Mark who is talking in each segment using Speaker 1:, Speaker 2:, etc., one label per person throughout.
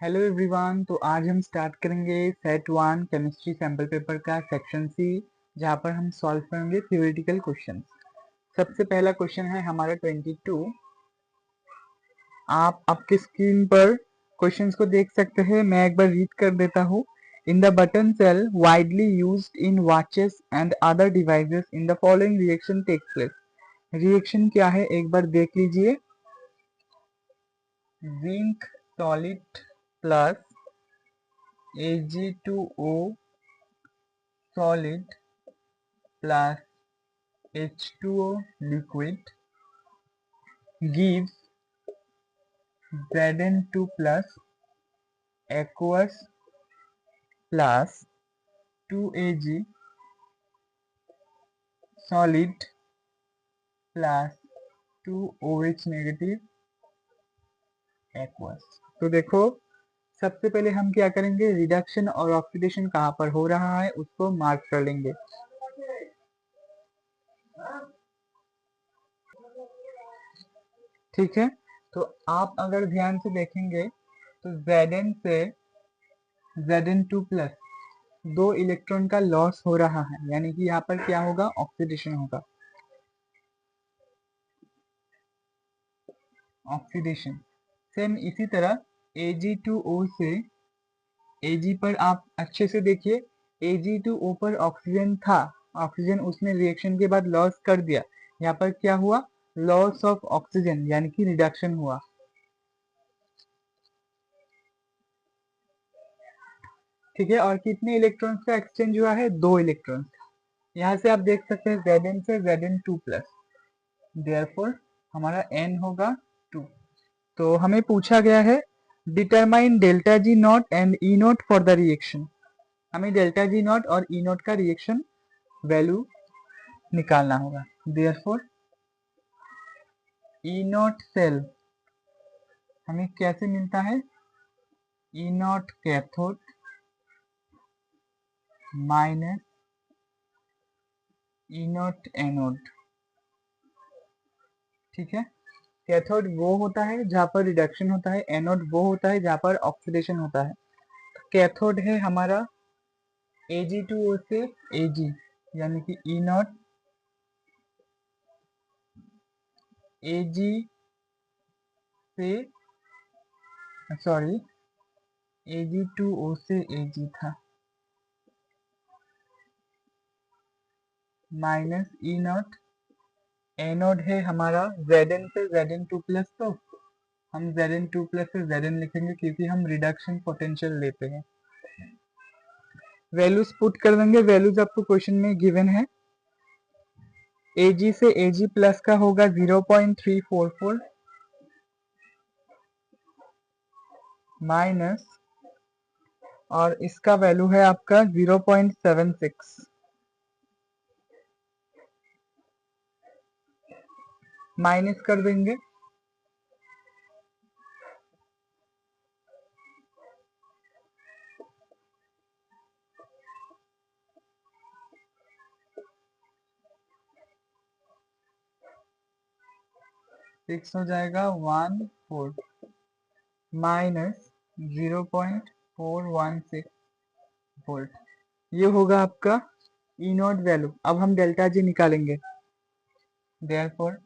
Speaker 1: Hello everyone. तो आज हम स्टार्ट करेंगे set one chemistry sample paper का सेक्शन सी, जहां पर हम सॉल्व करेंगे थ्योरेटिकल क्वेश्चंस। सबसे पहला क्वेश्चन है हमारा 22। आप आपके स्क्रीन पर क्वेश्चंस को देख सकते हैं। मैं एक बार रीड कर देता हूँ। In the button cell widely used in watches and other devices in the following reaction takes place. Reaction क्या है एक बार देख लीजिए। Zinc solid plus Ag2O solid plus H2O liquid gives Zn2 plus aqueous plus 2Ag solid plus 2OH negative aqueous। तो देखो, सबसे पहले हम क्या करेंगे, रिडक्शन और ऑक्सीडेशन कहाँ पर हो रहा है उसको मार्क कर लेंगे। ठीक है, तो आप अगर ध्यान से देखेंगे तो Zn से Zn2 प्लस 2 इलेक्ट्रॉन का लॉस हो रहा है, यानी कि यहाँ पर क्या होगा, ऑक्सीडेशन होगा। ऑक्सीडेशन सेम इसी तरह Ag2O से Ag पर आप अच्छे से देखिए, Ag2O पर ऑक्सीजन था, ऑक्सीजन उसने रिएक्शन के बाद लॉस कर दिया। यहाँ पर क्या हुआ, लॉस ऑफ ऑक्सीजन यानी कि रिडक्शन हुआ। ठीक है, और कितने इलेक्ट्रॉन्स का एक्सचेंज हुआ है, 2 इलेक्ट्रॉन्स। यहाँ से आप देख सकते हैं Zn से Zn2 प्लस, देयरफॉर हमारा n होगा 2। तो हमें पूछा गया है determine delta G not and E not for the reaction. हमें डेल्टा जी नॉट और ई नॉट का रिएक्शन वैल्यू निकालना होगा। देयरफॉर ई नॉट सेल हमें कैसे मिलता है, E naught cathode minus E naught anode. ठीक है, कैथोड वो होता है जहां पर रिडक्शन होता है, एनोड वो होता है जहां पर ऑक्सीडेशन होता है। कैथोड है हमारा Ag2O से Ag, यानी कि ई नॉट Ag से, सॉरी, Ag2O से Ag था, माइनस ई नॉट। एनोड है हमारा Zn से Zn2 प्लस, तो हम Zn2 प्लस से Zn लिखेंगे क्योंकि हम रिडक्शन पोटेंशियल लेते हैं। वैल्यूज पुट कर देंगे, वैल्यूज आपको क्वेश्चन में गिवन है। Ag से Ag प्लस का होगा 0.344 माइनस, और इसका वैल्यू है आपका 0.76 माइनस कर देंगे। सिक्स हो जाएगा 14 माइनस 0.416 वोल्ट। ये होगा आपका ई नॉट वैल्यू। अब हम डेल्टा जी निकालेंगे। Therefore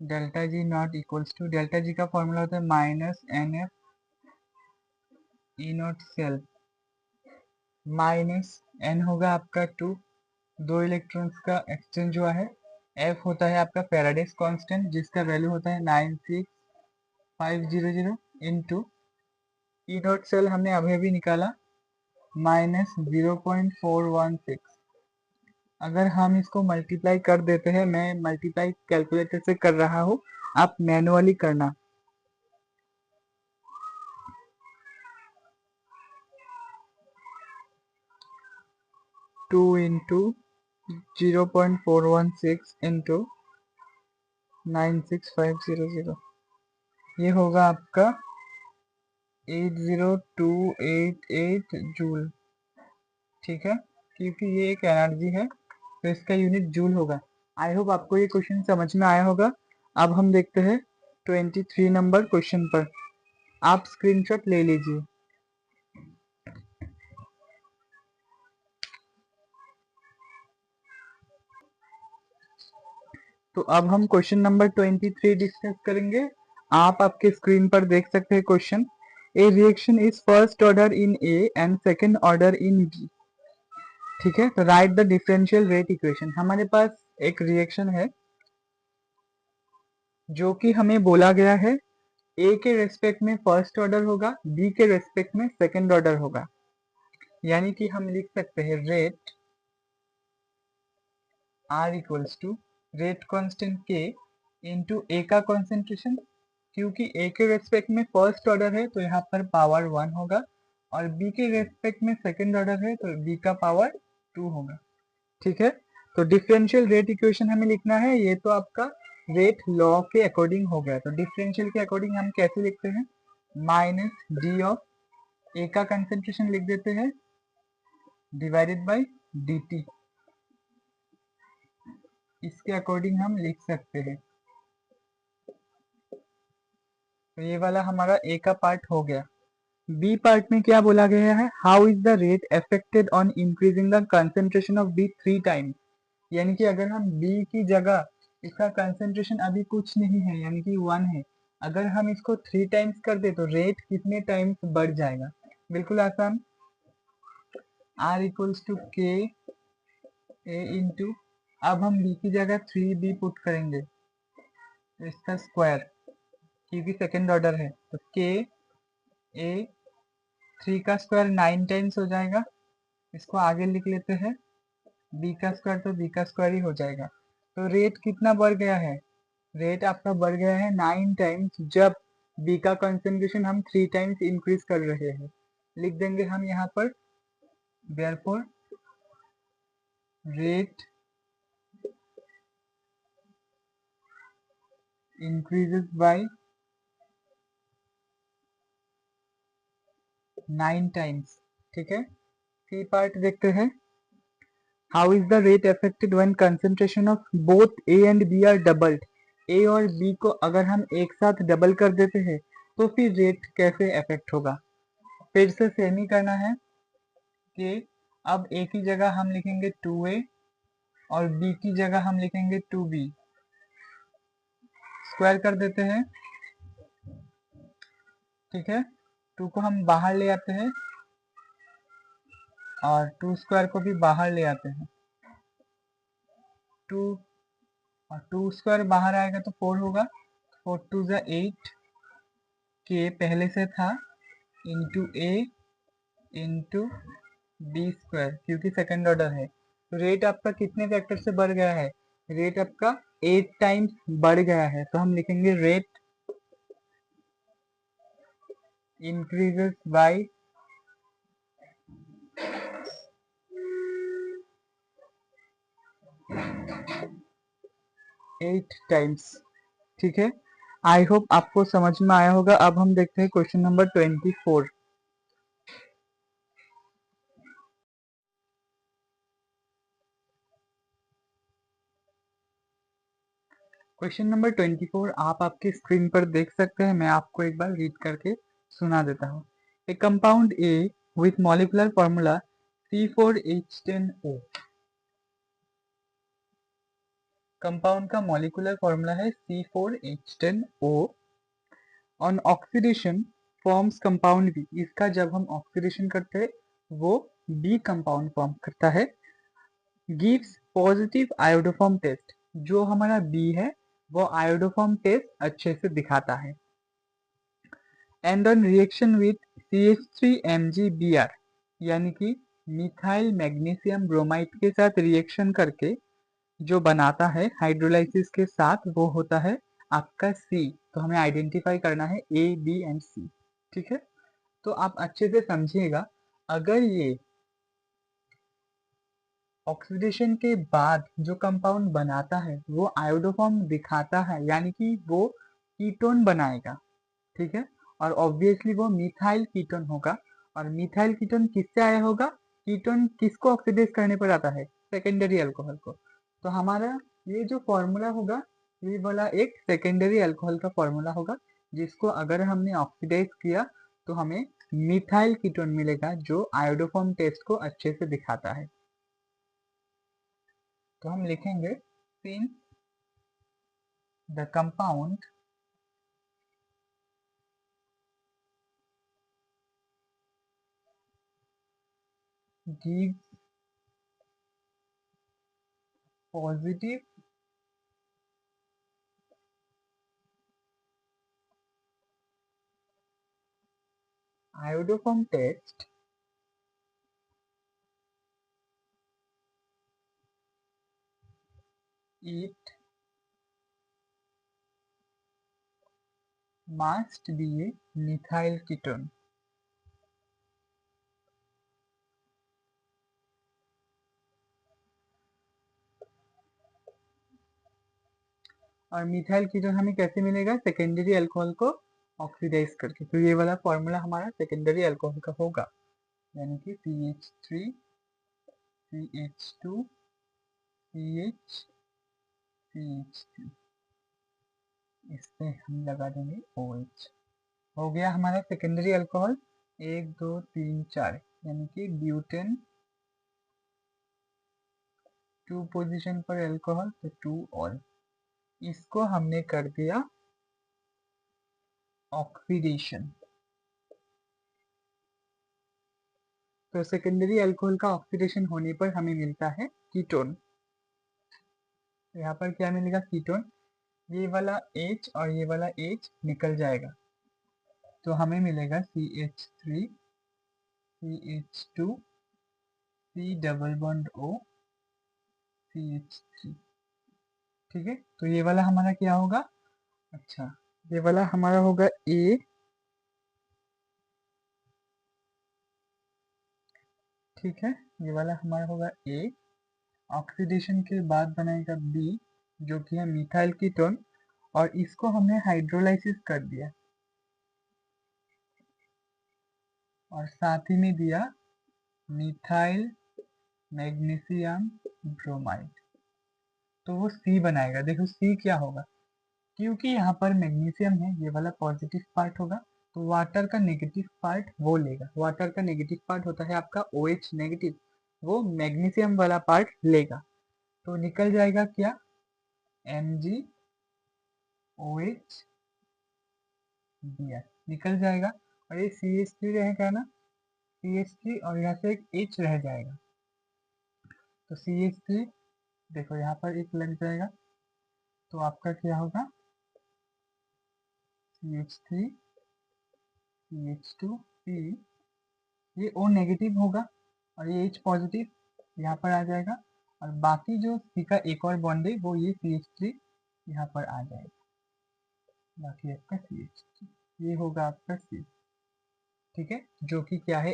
Speaker 1: delta G not equals to, delta G का फॉर्मूला होता है minus n F E not cell, minus n होगा आपका 2, 2 इलेक्ट्रॉन्स का एक्सचेंज हुआ है। एफ होता है आपका फैराडेस कांस्टेंट जिसका वैल्यू होता है 96500 इनटू ई नॉट सेल हमने अभी अभी निकाला माइनस 0.416। अगर हम इसको मल्टीप्लाई कर देते हैं, मैं मल्टीप्लाई कैलकुलेटर से कर रहा हूँ, आप मैनुअली करना। टू इंटू 0.416 इंटू 96500, ये होगा आपका 80288 जूल। ठीक है, क्योंकि ये एक एनर्जी है तो इसका यूनिट जूल होगा। आई होप आपको ये क्वेश्चन समझ में आया होगा। अब हम देखते हैं 23 नंबर क्वेश्चन पर। आप स्क्रीनशॉट ले लीजिए। तो अब हम क्वेश्चन नंबर 23 डिस्कस करेंगे। आप आपके स्क्रीन पर देख सकते हैं question. A reaction is first order in A and second order in B. ठीक है, तो write the differential rate equation. हमारे पास एक रिएक्शन है जो कि हमें बोला गया है ए के रेस्पेक्ट में फर्स्ट ऑर्डर होगा, बी के रेस्पेक्ट में सेकेंड ऑर्डर होगा। यानी कि हम लिख सकते हैं rate R equals to rate constant के इंटू ए का कॉन्सेंट्रेशन। क्योंकि ए के रेस्पेक्ट में फर्स्ट ऑर्डर है तो यहाँ पर पावर 1 होगा, और बी के रेस्पेक्ट में सेकेंड ऑर्डर है तो बी का पावर 2 होगा। ठीक है, तो डिफरेंशियल रेट इक्वेशन हमें लिखना है। ये तो आपका रेट लॉ के अकॉर्डिंग हो गया। तो डिफरेंशियल के अकॉर्डिंग हम कैसे लिखते हैं, माइनस डी ऑफ ए का कंसेंट्रेशन लिख देते हैं डिवाइडेड बाय dt। इसके अकॉर्डिंग हम लिख सकते हैं। तो ये वाला हमारा ए का पार्ट हो गया। बी पार्ट में क्या बोला गया है, how is the rate affected on increasing the concentration of B 3 times. यानी कि अगर हम बी की जगह, इसका कंसेंट्रेशन अभी कुछ नहीं है यानी कि 1 है, अगर हम इसको 3 टाइम्स कर दे तो रेट कितने टाइम्स बढ़ जाएगा। बिल्कुल आसान, R इक्वल्स टू के ए इंटू, अब हम बी की जगह 3b पुट करेंगे तो इसका स्क्वायर, क्योंकि सेकेंड ऑर्डर है तो के ए 3 का स्क्वायर 9 टाइम्स हो जाएगा। इसको आगे लिख लेते हैं, बी का स्क्वायर तो बी का स्क्वायर ही हो जाएगा। तो रेट कितना बढ़ गया है, रेट आपका बढ़ गया है 9 टाइम्स, जब बी का कंसेंट्रेशन हम 3 टाइम्स इंक्रीज कर रहे हैं। लिख देंगे हम यहाँ पर therefore rate increases by 9 times. ठीक है, सी पार्ट देखते हैं। How is the rate affected when concentration of both A and B are doubled. A और बी को अगर हम एक साथ डबल कर देते हैं तो फिर रेट कैसे अफेक्ट होगा। फिर से सेम ही करना है कि अब ए की जगह हम लिखेंगे 2a और बी की जगह हम लिखेंगे 2b। स्क्वायर कर देते हैं। ठीक है, 2 को हम बाहर ले आते हैं और 2 स्क्वायर को भी बाहर ले आते हैं। 2 और 2 स्क्वायर बाहर आएगा तो 4 होगा, 4 2 ज़ा 8 के पहले से था इंटू ए इंटू बी स्क्वायर, क्योंकि सेकंड ऑर्डर है। तो रेट आपका कितने फैक्टर से बढ़ गया है, रेट आपका 8 टाइम्स बढ़ गया है। तो हम लिखेंगे रेट इंक्रीजेस बाय 8 टाइम्स। ठीक है, आई होप आपको समझ में आया होगा। अब हम देखते हैं क्वेश्चन नंबर 24। क्वेश्चन नंबर 24 आप आपकी स्क्रीन पर देख सकते हैं। मैं आपको एक बार रीड करके सुना देता हूँ। A compound A with molecular formula C4H10O। Compound का मॉलिक्यूलर फॉर्मूला है C4H10O। On oxidation forms compound B. इसका जब हम ऑक्सीडेशन करते हैं वो बी कंपाउंड फॉर्म करता है। Gives positive iodoform test. जो हमारा बी है वो आयोडोफॉर्म टेस्ट अच्छे से दिखाता है। And on reaction with CH3MgBr, यानी कि मिथाइल मैग्नीशियम ब्रोमाइड के साथ रिएक्शन करके जो बनाता है हाइड्रोलाइसिस के साथ, वो होता है आपका सी। तो हमें आइडेंटिफाई करना है ए बी एंड सी। ठीक है, तो आप अच्छे से समझिएगा। अगर ये ऑक्सीडेशन के बाद जो कंपाउंड बनाता है वो आयोडोफॉर्म दिखाता है, यानी कि वो कीटोन बनाएगा। ठीक है, और ऑब्वियसली वो मिथाइल कीटोन होगा। और मिथाइल कीटोन किससे आया होगा, कीटोन किसको ऑक्सीडाइज करने पर आता है, सेकेंडरी अल्कोहल को। तो हमारा ये जो फॉर्मूला होगा ये वाला एक सेकेंडरी अल्कोहल का फॉर्मूला होगा जिसको अगर हमने ऑक्सीडाइज किया तो हमें मिथाइल कीटोन मिलेगा, जो आयोडोफॉर्म टेस्ट को अच्छे से दिखाता है। तो हम लिखेंगे since the compound gives positive iodoform test, it must be a methyl ketone. और मिथाइल कीटोन हमें कैसे मिलेगा? सेकेंडरी अल्कोहल को ऑक्सीडाइज करके। तो ये वाला फॉर्मूला हमारा सेकेंडरी अल्कोहल का होगा, यानी कि CH3 CH2 CH CH3, इस पे हम लगा देंगे OH। हो गया हमारा सेकेंडरी अल्कोहल 1 2 3 4, यानी कि ब्यूटेन 2 पोजीशन पर अल्कोहल, तो 2 ऑल। इसको हमने कर दिया ऑक्सीडेशन। तो सेकेंडरी अल्कोहल का ऑक्सीडेशन होने पर हमें मिलता है कीटोन। यहाँ पर क्या मिलेगा? कीटोन। ये वाला H और ये वाला H निकल जाएगा, तो हमें मिलेगा CH3 CH2 C double bond O CH3। ठीक है, तो ये वाला हमारा क्या होगा? अच्छा, ये वाला हमारा होगा A। ठीक है, ये वाला हमारा होगा A। ऑक्सीडेशन के बाद बनेगा B, जो कि है मिथाइल कीटोन, और इसको हमने हाइड्रोलाइसिस कर दिया और साथ ही में दिया मिथाइल मैग्नीशियम ब्रोमाइड, तो वो C बनाएगा। देखो C क्या होगा, क्योंकि यहाँ पर मैग्नीशियम है, ये वाला पॉजिटिव पार्ट होगा, तो वाटर का नेगेटिव पार्ट वो लेगा। वाटर का नेगेटिव पार्ट होता है आपका OH नेगेटिव, वो मैग्नीशियम वाला पार्ट लेगा, तो निकल जाएगा क्या? MgOH निकल जाएगा, और ये CH3 रहेगा ना, CH3, और यहाँ से एक H रह जाएगा, तो CH3 देखो यहाँ पर एक लग जाएगा, तो आपका क्या होगा? CH3 CH2 P, ये O नेगेटिव होगा और ये H पॉजिटिव यहाँ पर आ जाएगा, और बाकी जो C का एक और बॉन्ड है वो ये CH3 यहाँ पर आ जाएगा, बाकी आपका CH3, ये होगा आपका C। ठीक है, जो कि क्या है?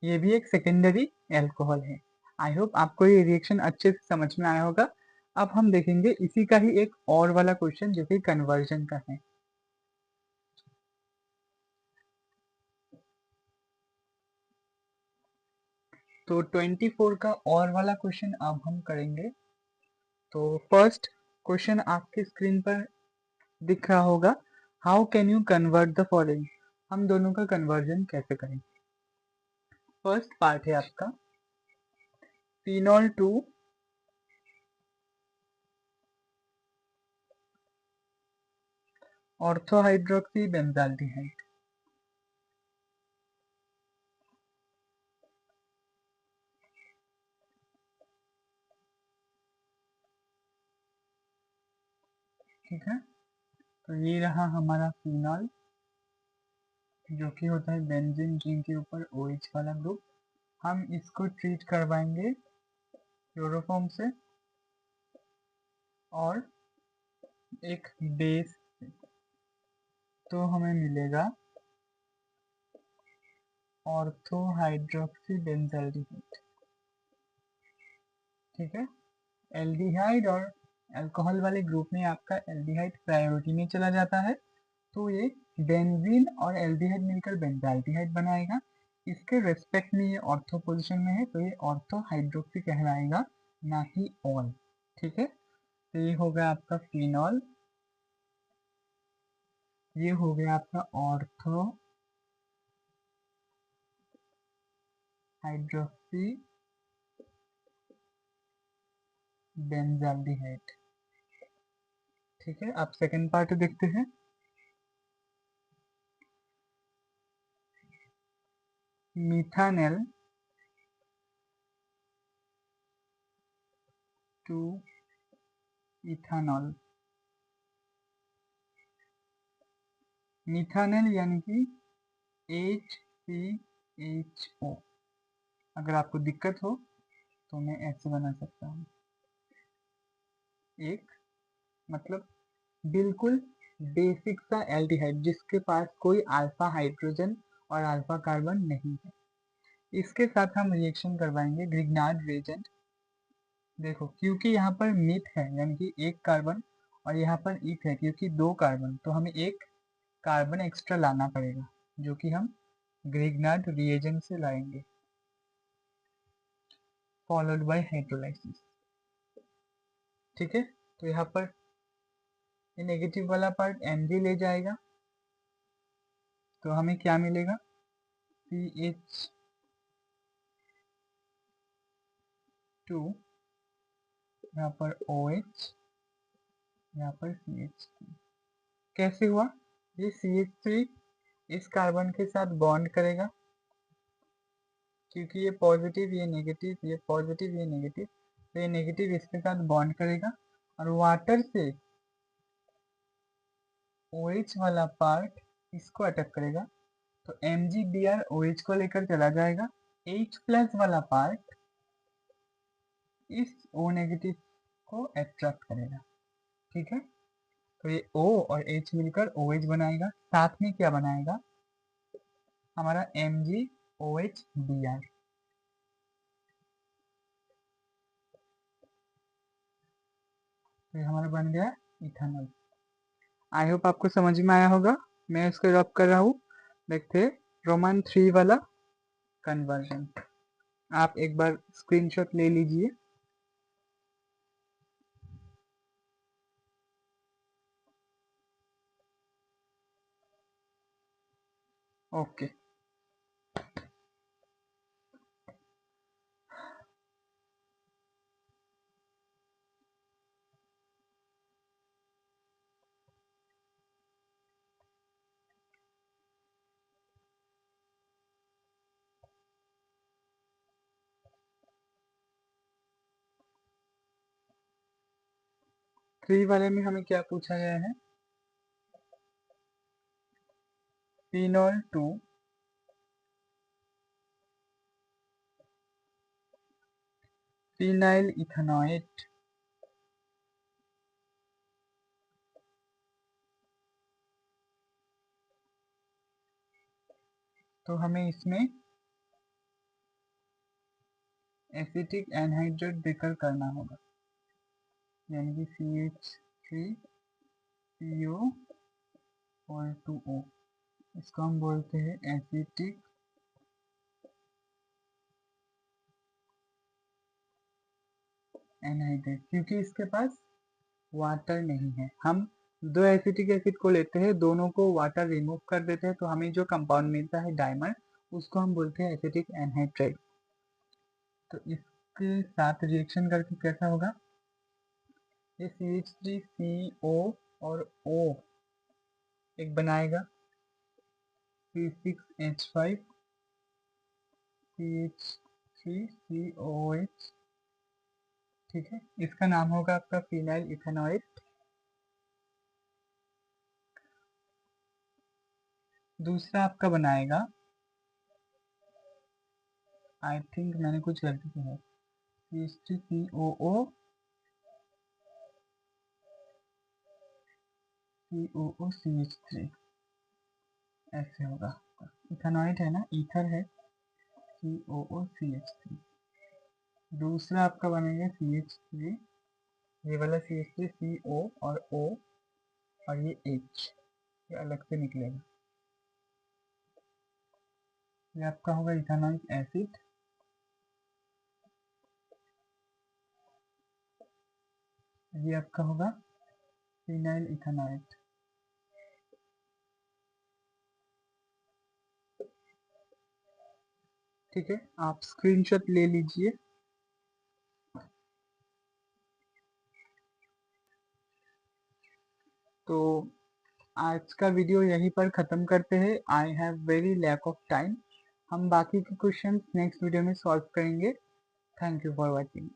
Speaker 1: ये भी एक सेकेंडरी एल्कोहल है। आई होप आपको ये रिएक्शन अच्छे से समझ में आया होगा। अब हम देखेंगे इसी का ही एक और वाला क्वेश्चन, जो कि कन्वर्जन का है। तो 24 का और वाला क्वेश्चन अब हम करेंगे। तो फर्स्ट क्वेश्चन आपके स्क्रीन पर दिख रहा होगा, how can you convert the following. हम दोनों का कन्वर्जन कैसे करें? फर्स्ट पार्ट है आपका फिनॉल टू ऑर्थोहाइड्रोक्सी बेंजाल्डिहाइड। ठीक है, तो ये रहा हमारा फिनॉल, जो कि होता है बेंजीन रिंग के ऊपर OH वाला ग्रुप। हम इसको ट्रीट करवाएंगे क्लोरोफॉर्म से और एक बेस से, तो हमें मिलेगा ऑर्थोहाइड्रोक्सी बेंजाल्डिहाइड। ठीक है, एल्डिहाइड और अल्कोहल वाले ग्रुप में आपका एल्डिहाइड प्रायोरिटी में चला जाता है, तो ये बेंजीन और एल्डिहाइड मिलकर बेंजाल्डिहाइड बनाएगा। इसके रेस्पेक्ट में ये ऑर्थो पोजीशन में है, तो ये ऑर्थोहाइड्रोक्सी कहलाएगा, ना कि ऑल। ठीक है, तो ये होगा आपका फिनॉल ये हो गया आपका ऑर्थो हाइड्रोक्सी बेंजाल्डिहाइड। ठीक है, अब सेकंड पार्ट देखते हैं। मिथानेल टू इथानॉल। मिथानेल यानी कि HCHO। अगर आपको दिक्कत हो तो मैं ऐसे बना सकता हूँ, एक मतलब बिल्कुल बेसिक सा एल्डिहाइड जिसके पास कोई अल्फा हाइड्रोजन और अल्फा कार्बन नहीं है। इसके साथ हम रिएक्शन करवाएंगे ग्रिग्नार्ड रिएजेंट। देखो, क्योंकि यहाँ पर मिथ है यानी कि एक कार्बन, और यहाँ पर ईथ है क्योंकि दो कार्बन, तो हमें एक कार्बन एक्स्ट्रा लाना पड़ेगा जो कि हम ग्रिग्नार्ड रिएजेंट से लाएंगे, फॉलोड बाय हाइड्रोलाइसिस। ठीक है, तो यहाँ पर ये नेगेटिव वाला पार्ट Mg ले जाएगा, तो हमें क्या मिलेगा, CH2, यहाँ पर OH, यहाँ पर CH3। कैसे हुआ, ये CH3 इस कार्बन के साथ बॉन्ड करेगा, क्योंकि ये पॉजिटिव ये नेगेटिव, ये पॉजिटिव ये नेगेटिव, तो ये नेगेटिव इसके साथ बॉन्ड करेगा और वाटर से OH वाला पार्ट इसको अटैक करेगा, तो MgBr OH को लेकर चला जाएगा, H प्लस वाला पार्ट इस O नेगेटिव को अट्रैक्ट करेगा। ठीक है, तो ये O और H मिलकर OH बनाएगा, साथ में क्या बनाएगा, हमारा MgOHBr। तो ये हमारा बन गया इथानॉल। आई होप आपको समझ में आया होगा। मैं इसको रब कर रहा हूँ, देखते रोमन 3 वाला कन्वर्जन। आप एक बार स्क्रीनशॉट ले लीजिए। ओके, थ्री वाले में हमें क्या पूछा गया है, फिनोल 2 फिनाइल इथेनॉएट तो हमें इसमें एसिटिक एनहाइड्रेट देकर करना होगा, यानी कि CH3CO और 2O। इसको हम बोलते हैं एसिटिक एनहाइड्रेट, क्योंकि इसके पास वाटर नहीं है। हम दो एसिटिक एसिड को लेते हैं, दोनों को वाटर रिमूव कर देते हैं, तो हमें जो कंपाउंड मिलता है डाइमर, उसको हम बोलते हैं एसिटिक एनहाइड्रेट। तो इसके साथ रिएक्शन करके कैसा होगा, ये CH3CO और O एक बनाएगा, C6H5 CH3COH। ठीक है, इसका नाम होगा आपका फिनाइल इथेनॉएट। दूसरा आपका बनाएगा, आई थिंक मैंने कुछ गलती की है, CH3COO COOCH3 ऐसे होगा। इथेनॉइड है ना, ईथर है, COOCH3। दूसरा आपका बनेगा CH3, ये वाला CH3CO और O और ये H, ये अलग से निकलेगा, ये आपका होगा इथेनॉइक एसिड। ये आपका होगा फिनाइल इथेनॉएट। ठीक है, आप स्क्रीनशॉट ले लीजिए। तो आज का वीडियो यहीं पर ख़त्म करते हैं। I have very lack of time. हम बाकी के क्वेश्चंस नेक्स्ट वीडियो में सॉल्व करेंगे। Thank you for watching.